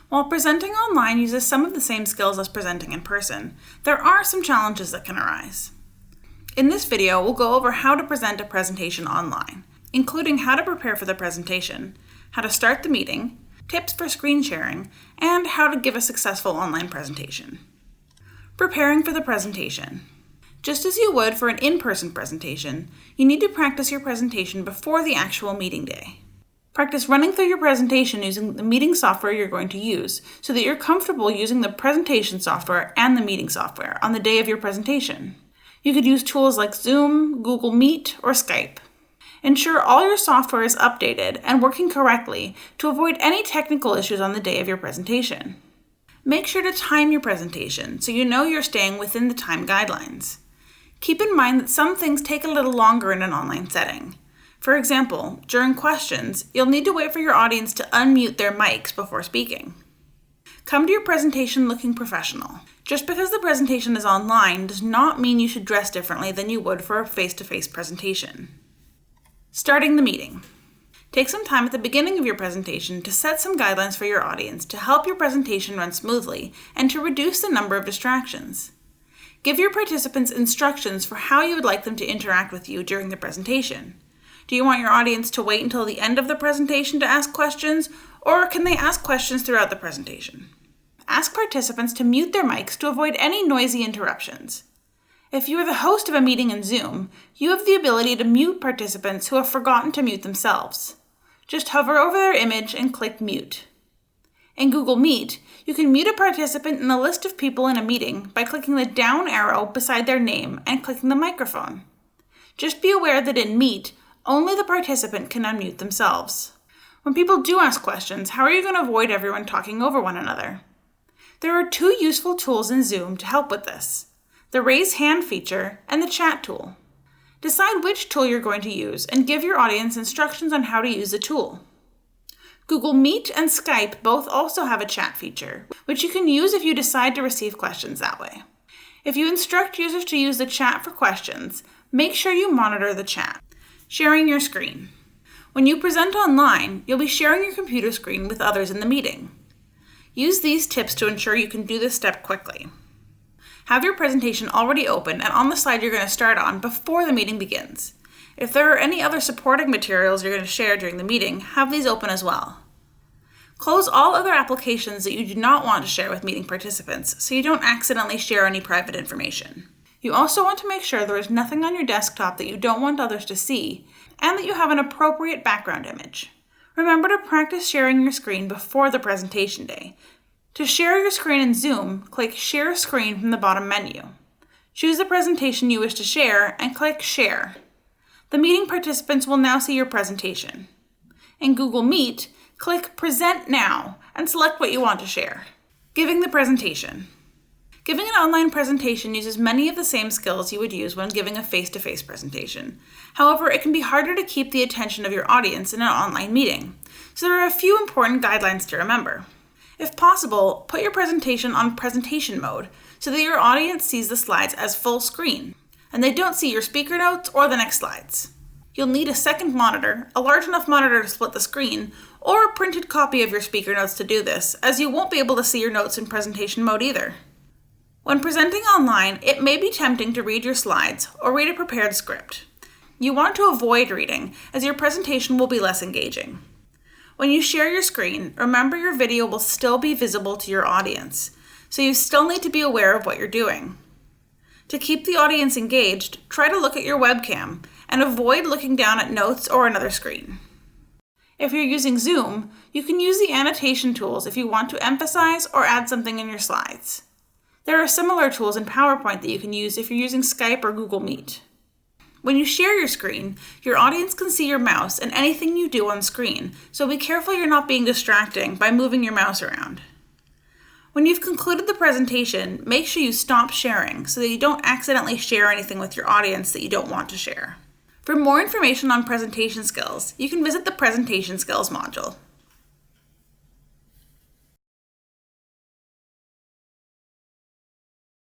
While presenting online uses some of the same skills as presenting in person, there are some challenges that can arise. In this video, we'll go over how to present a presentation online, including how to prepare for the presentation, how to start the meeting, tips for screen sharing, and how to give a successful online presentation. Preparing for the presentation. Just as you would for an in-person presentation, you need to practice your presentation before the actual meeting day. Practice running through your presentation using the meeting software you're going to use so that you're comfortable using the presentation software and the meeting software on the day of your presentation. You could use tools like Zoom, Google Meet, or Skype. Ensure all your software is updated and working correctly to avoid any technical issues on the day of your presentation. Make sure to time your presentation so you know you're staying within the time guidelines. Keep in mind that some things take a little longer in an online setting. For example, during questions, you'll need to wait for your audience to unmute their mics before speaking. Come to your presentation looking professional. Just because the presentation is online does not mean you should dress differently than you would for a face-to-face presentation. Starting the meeting. Take some time at the beginning of your presentation to set some guidelines for your audience to help your presentation run smoothly and to reduce the number of distractions. Give your participants instructions for how you would like them to interact with you during the presentation. Do you want your audience to wait until the end of the presentation to ask questions, or can they ask questions throughout the presentation? Ask participants to mute their mics to avoid any noisy interruptions. If you are the host of a meeting in Zoom, you have the ability to mute participants who have forgotten to mute themselves. Just hover over their image and click Mute. In Google Meet, you can mute a participant in the list of people in a meeting by clicking the down arrow beside their name and clicking the microphone. Just be aware that in Meet, only the participant can unmute themselves. When people do ask questions, how are you going to avoid everyone talking over one another? There are two useful tools in Zoom to help with this: the Raise Hand feature and the Chat tool. Decide which tool you're going to use and give your audience instructions on how to use the tool. Google Meet and Skype both also have a chat feature, which you can use if you decide to receive questions that way. If you instruct users to use the chat for questions, make sure you monitor the chat. Sharing your screen. When you present online, you'll be sharing your computer screen with others in the meeting. Use these tips to ensure you can do this step quickly. Have your presentation already open and on the slide you're going to start on before the meeting begins. If there are any other supporting materials you're going to share during the meeting, have these open as well. Close all other applications that you do not want to share with meeting participants so you don't accidentally share any private information. You also want to make sure there is nothing on your desktop that you don't want others to see and that you have an appropriate background image. Remember to practice sharing your screen before the presentation day. To share your screen in Zoom, click Share Screen from the bottom menu. Choose the presentation you wish to share and click Share. The meeting participants will now see your presentation. In Google Meet, click Present Now and select what you want to share. Giving the presentation. Giving an online presentation uses many of the same skills you would use when giving a face-to-face presentation. However, it can be harder to keep the attention of your audience in an online meeting, so there are a few important guidelines to remember. If possible, put your presentation on presentation mode so that your audience sees the slides as full screen, and they don't see your speaker notes or the next slides. You'll need a second monitor, a large enough monitor to split the screen, or a printed copy of your speaker notes to do this, as you won't be able to see your notes in presentation mode either. When presenting online, it may be tempting to read your slides or read a prepared script. You want to avoid reading, as your presentation will be less engaging. When you share your screen, remember your video will still be visible to your audience, so you still need to be aware of what you're doing. To keep the audience engaged, try to look at your webcam and avoid looking down at notes or another screen. If you're using Zoom, you can use the Annotation Tools if you want to emphasize or add something in your slides. There are similar tools in PowerPoint that you can use if you're using Skype or Google Meet. When you share your screen, your audience can see your mouse and anything you do on screen, so be careful you're not being distracting by moving your mouse around. When you've concluded the presentation, make sure you stop sharing so that you don't accidentally share anything with your audience that you don't want to share. For more information on presentation skills, you can visit the Presentation Skills module.